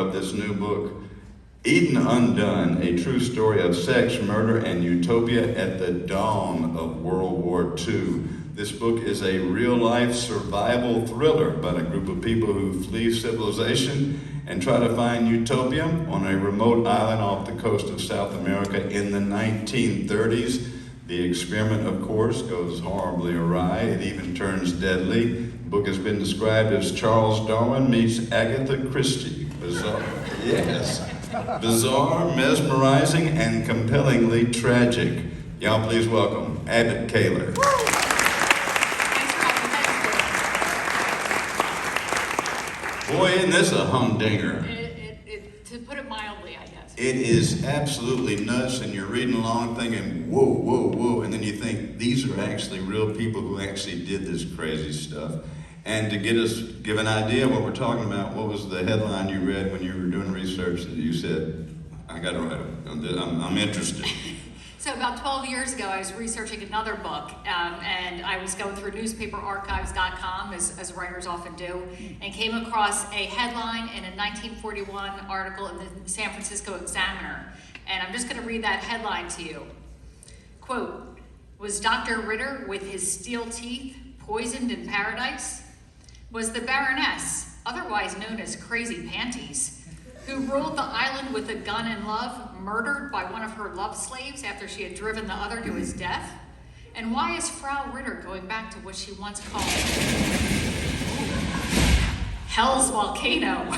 of this new book, Undone, a true story of sex, murder, and utopia at the dawn of World War II. This book is a real-life survival thriller about a group of people who flee civilization and try to find utopia on a remote island off the coast of South America in the 1930s. The experiment, of course, goes horribly awry. It even turns deadly. The book has been described as Charles Darwin meets Agatha Christie. Bizarre, yes. Bizarre, mesmerizing, and compellingly tragic. Y'all please welcome Abbott Kahler. Boy, isn't this a humdinger? To put it mildly, I guess. It is absolutely nuts, and you're reading along thinking, whoa, whoa, whoa, and then you think, these are actually real people who actually did this crazy stuff. And to give an idea of what we're talking about, what was the headline you read when you were doing research that you said, I got to write it, I'm interested? So about 12 years ago, I was researching another book, and I was going through newspaperarchives.com, as writers often do, and came across a headline in a 1941 article in the San Francisco Examiner. And I'm just going to read that headline to you. Quote, "Was Dr. Ritter with his steel teeth poisoned in paradise? Was the Baroness, otherwise known as Crazy Panties, who ruled the island with a gun and love, murdered by one of her love slaves after she had driven the other to his death? And why is Frau Ritter going back to what she once called Hell's Volcano?"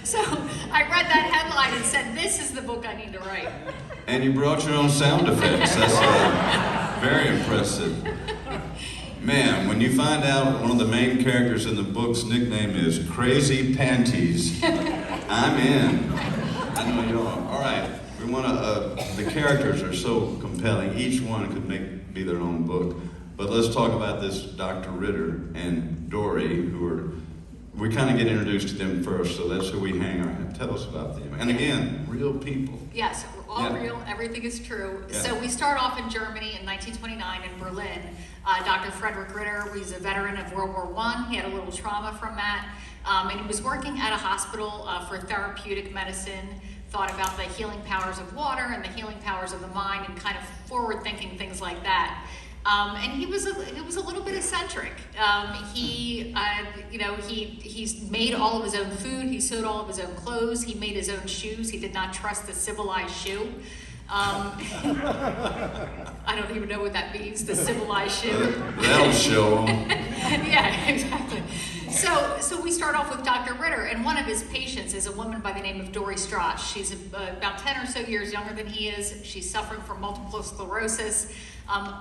So I read that headline and said, this is the book I need to write. And you brought your own sound effects. That's very impressive. Man, when you find out one of the main characters in the book's nickname is Crazy Panties, I'm in. I know you are. All right, we want to. The characters are so compelling. Each one could be their own book. But let's talk about this Dr. Ritter and Dory, we kind of get introduced to them first, so that's who we hang around. Tell us about them. And again, real people. Yes, all real, everything is true. Yeah. So we start off in Germany in 1929 in Berlin. Dr. Frederick Ritter, he's a veteran of World War I. He had a little trauma from that. And he was working at a hospital for therapeutic medicine, thought about the healing powers of water and the healing powers of the mind and kind of forward-thinking things like that. And he was a little bit eccentric. He's made all of his own food. He sewed all of his own clothes. He made his own shoes. He did not trust the civilized shoe. I don't even know what that means, the civilized shoe. That'll show him. Yeah, exactly. So we start off with Dr. Ritter, and one of his patients is a woman by the name of Dory Strauss. She's about 10 or so years younger than he is. She's suffering from multiple sclerosis.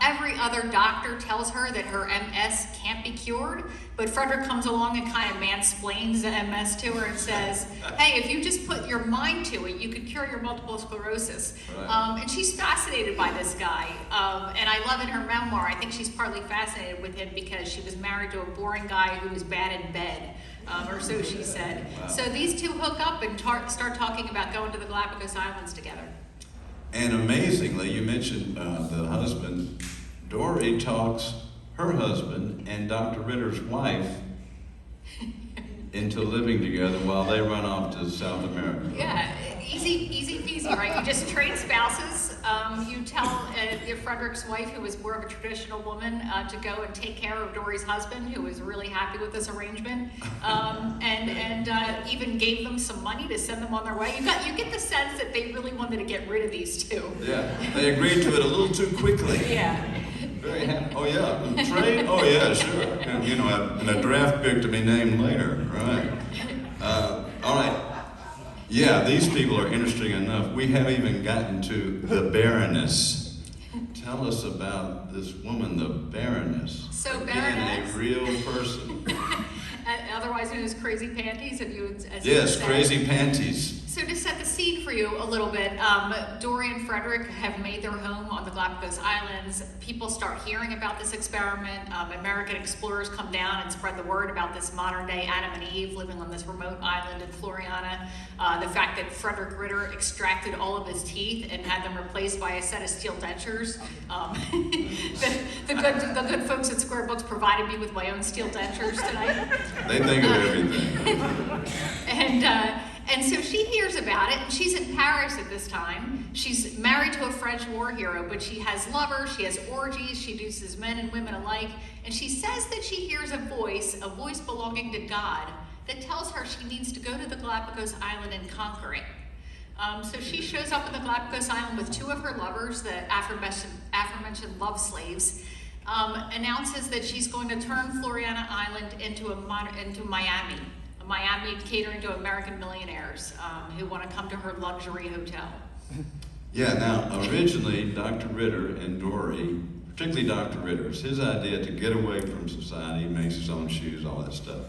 Every other doctor tells her that her MS can't be cured, but Frederick comes along and kind of mansplains the MS to her and says, hey, if you just put your mind to it, you could cure your multiple sclerosis. Right. And she's fascinated by this guy. And I love in her memoir, I think she's partly fascinated with him because she was married to a boring guy who was bad in bed. Or so she said. Wow. So these two hook up and start talking about going to the Galapagos Islands together. And amazingly, you mentioned the husband. Dory talks her husband and Dr. Ritter's wife into living together while they run off to South America. Yeah, easy peasy, right? You just trade spouses. You tell Frederick's wife, who was more of a traditional woman, to go and take care of Dory's husband, who was really happy with this arrangement, and even gave them some money to send them on their way. You get the sense that they really wanted to get rid of these two. Yeah, they agreed to it a little too quickly. Yeah. Very happy. Oh yeah, and trade. Oh yeah, sure. And a draft pick to be named later. Right. All right. Yeah, these people are interesting enough. We haven't even gotten to the Baroness. Tell us about this woman, the Baroness. So Baroness, a real person. Otherwise known as Crazy Panties. Yes, Crazy Panties. So to set the scene for you a little bit. Dory and Frederick have made their home on the Galapagos Islands. People start hearing about this experiment. American explorers come down and spread the word about this modern-day Adam and Eve living on this remote island in Floriana. The fact that Frederick Ritter extracted all of his teeth and had them replaced by a set of steel dentures. The good folks at Square Books provided me with my own steel dentures tonight. They think of everything. And so she hears about it, and she's in Paris at this time. She's married to a French war hero, but she has lovers, she has orgies, she seduces men and women alike, and she says that she hears a voice belonging to God, that tells her she needs to go to the Galapagos Island and conquer it. So she shows up at the Galapagos Island with two of her lovers, the aforementioned love slaves, announces that she's going to turn Floriana Island into Miami catering to American millionaires who want to come to her luxury hotel. Yeah, now originally Dr. Ritter and Dory, particularly Dr. Ritter, it's his idea to get away from society. He makes his own shoes, all that stuff.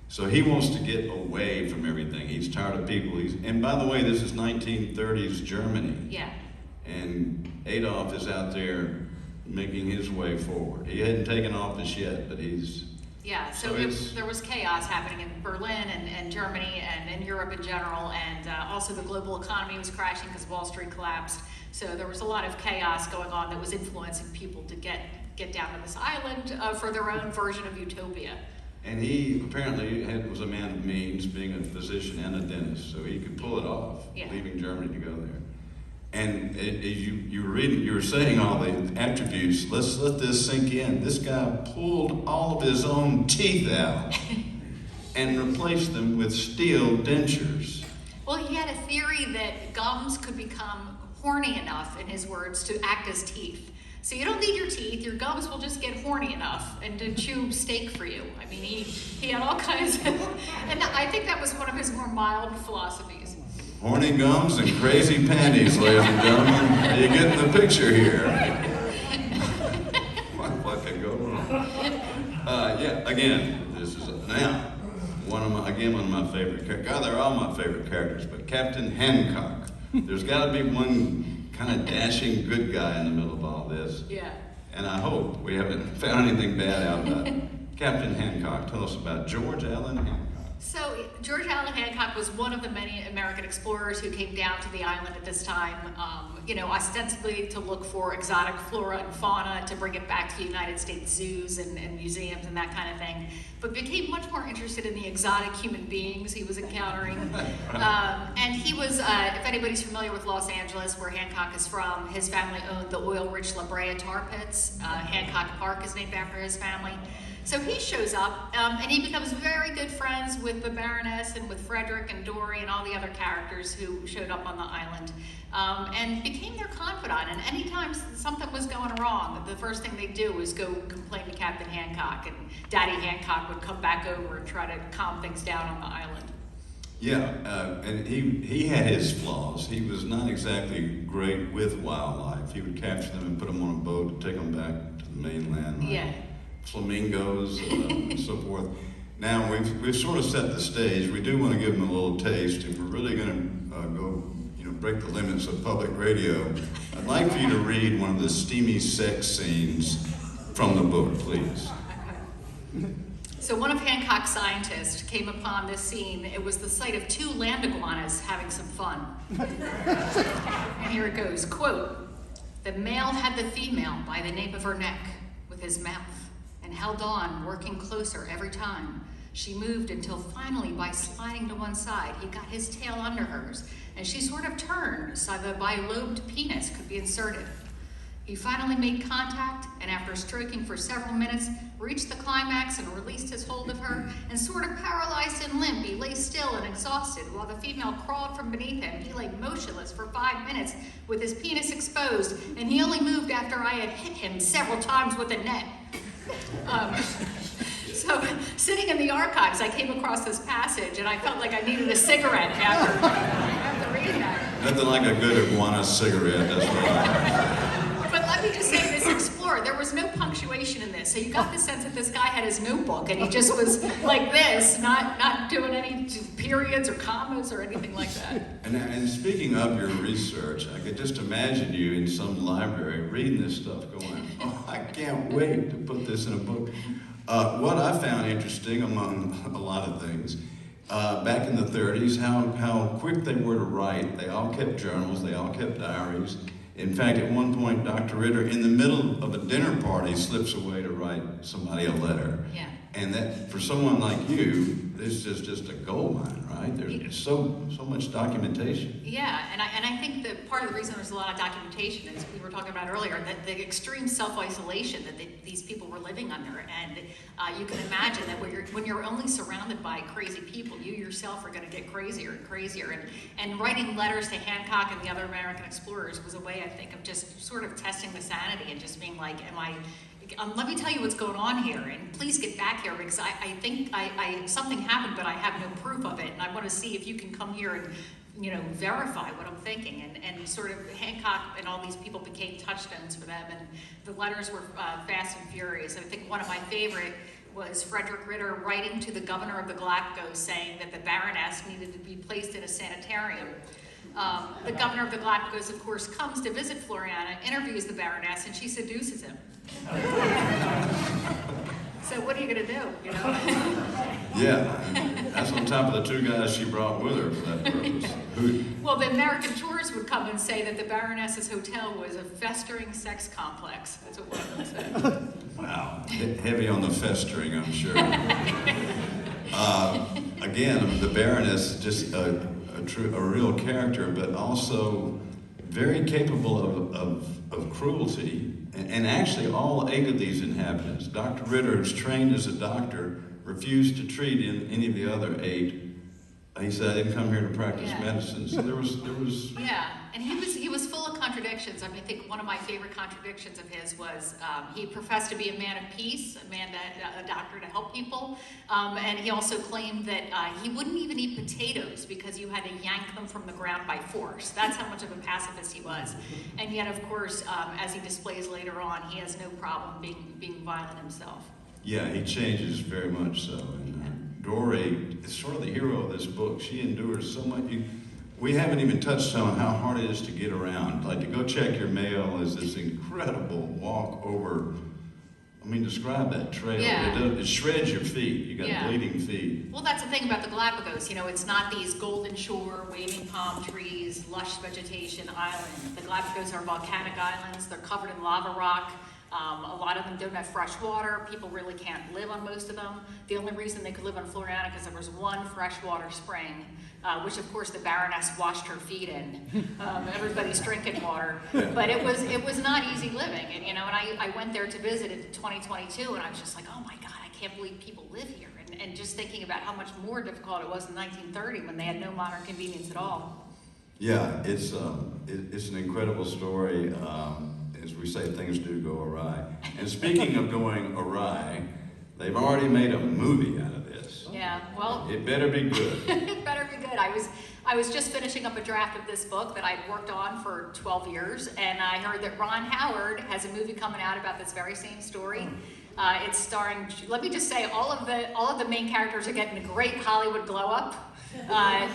So he wants to get away from everything. He's tired of people. And by the way, this is 1930s Germany. Yeah. And Adolf is out there making his way forward. He hadn't taken office yet, but he's... Yeah, so there was chaos happening in Berlin and Germany and in Europe in general, and also the global economy was crashing because Wall Street collapsed. So there was a lot of chaos going on that was influencing people to get down to this island for their own version of utopia. And he apparently was a man of means, being a physician and a dentist, so he could pull it off, leaving Germany to go there. And you were saying all the attributes. Let's let this sink in. This guy pulled all of his own teeth out and replaced them with steel dentures. Well, he had a theory that gums could become horny enough, in his words, to act as teeth. So you don't need your teeth, your gums will just get horny enough and to chew steak for you. I mean, he had all kinds of, and I think that was one of his more mild philosophies. Horny gums and crazy panties, ladies and gentlemen. You get the picture here. What could go wrong? Again, this is now one of my favorite characters. God, they're all my favorite characters, but Captain Hancock. There's got to be one kind of dashing good guy in the middle of all this. Yeah. And I hope we haven't found anything bad out about Captain Hancock. Tell us about George Allen Hancock. So George Allen Hancock was one of the many American explorers who came down to the island at this time, ostensibly to look for exotic flora and fauna, to bring it back to the United States zoos and museums and that kind of thing, but became much more interested in the exotic human beings he was encountering. And he was, if anybody's familiar with Los Angeles, where Hancock is from, his family owned the oil-rich La Brea tar pits. Hancock Park is named after his family. So he shows up, and he becomes very good friends with the Baroness and with Frederick and Dory and all the other characters who showed up on the island, and became their confidant. And anytime something was going wrong, the first thing they'd do was go complain to Captain Hancock, and Daddy Hancock would come back over and try to calm things down on the island. Yeah, and he had his flaws. He was not exactly great with wildlife. He would capture them and put them on a boat and take them back to the mainland. Yeah. Flamingos and so forth. Now we've sort of set the stage. We do want to give them a little taste. If we're really going to go, break the limits of public radio, I'd like for you to read one of the steamy sex scenes from the book, please. So one of Hancock's scientists came upon this scene. It was the sight of two land iguanas having some fun. And here it goes, quote, "The male had the female by the nape of her neck with his mouth, and held on, working closer every time. She moved until finally, by sliding to one side, he got his tail under hers, and she sort of turned so the bilobed penis could be inserted. He finally made contact, and after stroking for several minutes, reached the climax and released his hold of her, and sort of paralyzed and limp, he lay still and exhausted while the female crawled from beneath him. He lay motionless for 5 minutes with his penis exposed, and he only moved after I had hit him several times with a net." So sitting in the archives, I came across this passage, and I felt like I needed a cigarette after reading that. Nothing like a good iguana cigarette, that's right. But let me just say, this explorer, there was no punctuation in this, so you got the sense that this guy had his notebook, and he just was like this, not doing any periods or commas or anything like that. And speaking of your research, I could just imagine you in some library reading this stuff going, oh, I can't wait to put this in a book. What I found interesting, among a lot of things, back in the 30s, how quick they were to write. They all kept journals, they all kept diaries. In fact, at one point, Dr. Ritter, in the middle of a dinner party, slips away to write somebody a letter. Yeah. And that, for someone like you, this is just a gold mine, right? There's so much documentation. Yeah, and I think that part of the reason there's a lot of documentation is we were talking about earlier, that the extreme self-isolation that these people were living under. And you can imagine that when you're only surrounded by crazy people, you yourself are going to get crazier and crazier. And writing letters to Hancock and the other American explorers was a way, I think, of just sort of testing the sanity and just being like, let me tell you what's going on here, and please get back here, because I think something happened, but I have no proof of it, and I want to see if you can come here and, verify what I'm thinking. And sort of Hancock and all these people became touchstones for them, and the letters were fast and furious. I think one of my favorite was Frederick Ritter writing to the governor of the Galapagos saying that the Baroness needed to be placed in a sanitarium. The governor of the Galapagos, of course, comes to visit Floriana, interviews the Baroness, and she seduces him. So what are you going to do, Yeah, that's on top of the two guys she brought with her for that purpose. Well, the American tourists would come and say that the Baroness's hotel was a festering sex complex. That's what one of them said. Wow, heavy on the festering, I'm sure. Again, the Baroness, just a real character, but also very capable of cruelty. And actually, all 8 of these inhabitants, Dr. Ritter, who's trained as a doctor, refused to treat any of the other 8. He said, I didn't come here to practice medicine. So there was. Yeah, and he was full of contradictions. I mean, I think one of my favorite contradictions of his was he professed to be a man of peace, a doctor to help people, and he also claimed that he wouldn't even eat potatoes because you had to yank them from the ground by force. That's how much of a pacifist he was. And yet, of course, as he displays later on, he has no problem being violent himself. Yeah, he changes very much so. And Dory is sort of the hero of this book. She endures so much. We haven't even touched on how hard it is to get around. Like, to go check your mail is this incredible walk over. I mean, describe that trail. Yeah. It shreds your feet. You got bleeding feet. Well, that's the thing about the Galapagos. It's not these golden shore, waving palm trees, lush vegetation island. The Galapagos are volcanic islands. They're covered in lava rock. A lot of them don't have fresh water. People really can't live on most of them. The only reason they could live on Floriana because there was one freshwater spring, which of course the Baroness washed her feet in. Everybody's drinking water, but it was not easy living. And I went there to visit in 2022, and I was just like, oh my God, I can't believe people live here. And just thinking about how much more difficult it was in 1930 when they had no modern convenience at all. Yeah, it's an incredible story. As we say, things do go awry. And speaking of going awry, they've already made a movie out of this. Yeah, well, it better be good. It better be good. I was just finishing up a draft of this book that I'd worked on for 12 years, and I heard that Ron Howard has a movie coming out about this very same story. It's starring, let me just say, all of the main characters are getting a great Hollywood glow up.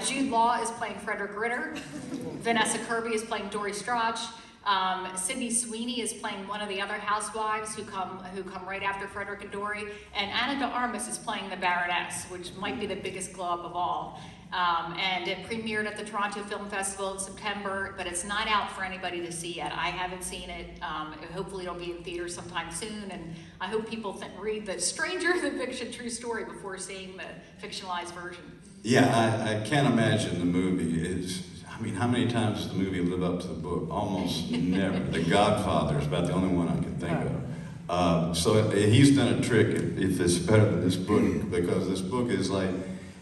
Jude Law is playing Frederick Ritter. Vanessa Kirby is playing Dory Strach. Sydney Sweeney is playing one of the other housewives who come right after Frederick and Dory, and Anna de Armas is playing the Baroness, which might be the biggest glow up of all. And it premiered at the Toronto Film Festival in September, but it's not out for anybody to see yet. I haven't seen it. Hopefully it'll be in theaters sometime soon, and I hope people read the Stranger Than Fiction True Story before seeing the fictionalized version. Yeah, I can't imagine the movie is. I mean, how many times does the movie live up to the book? Almost never. The Godfather is about the only one I can think of. So he's done a trick if it's better than this book, because this book is like,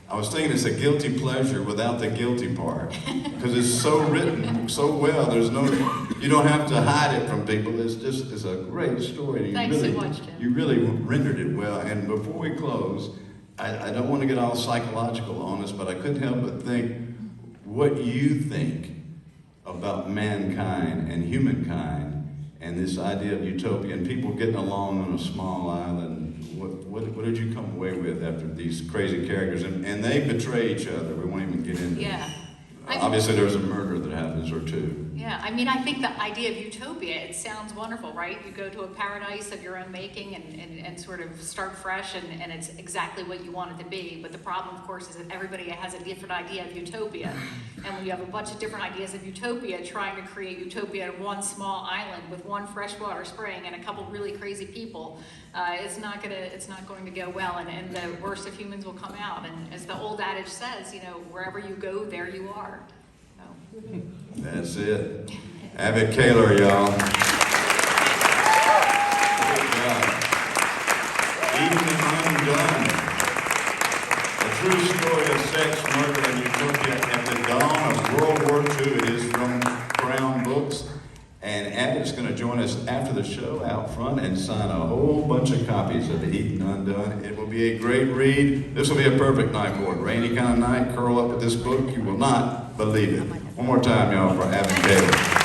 I was thinking it's a guilty pleasure without the guilty part. Because it's so written so well, you don't have to hide it from people. It's a great story. Thanks so much, Jim. You really rendered it well. And before we close, I don't want to get all psychological on us, but I couldn't help but think, what you think about mankind and humankind and this idea of utopia and people getting along on a small island. what did you come away with after these crazy characters? And they betray each other. We won't even get into Yeah. obviously, there's a murder that happens, or two. Yeah, I mean, I think the idea of utopia, it sounds wonderful, right? You go to a paradise of your own making and sort of start fresh, and it's exactly what you want it to be. But the problem, of course, is that everybody has a different idea of utopia. And when you have a bunch of different ideas of utopia, trying to create utopia on one small island with one freshwater spring and a couple really crazy people, it's not going to go well, and the worst of humans will come out. And as the old adage says, you know, wherever you go, there you are. So. That's it. Abbott Kahler, y'all. Undone. A true story of sex, murder, and utopia at the dawn of World War II. It is from Crown Books. And Abbott's going to join us after the show out front and sign a whole bunch of copies of Undone. It will be a great read. This will be a perfect night for it. Rainy kind of night, curl up with this book. You will not believe it. One more time, y'all, for Abbott Kahler.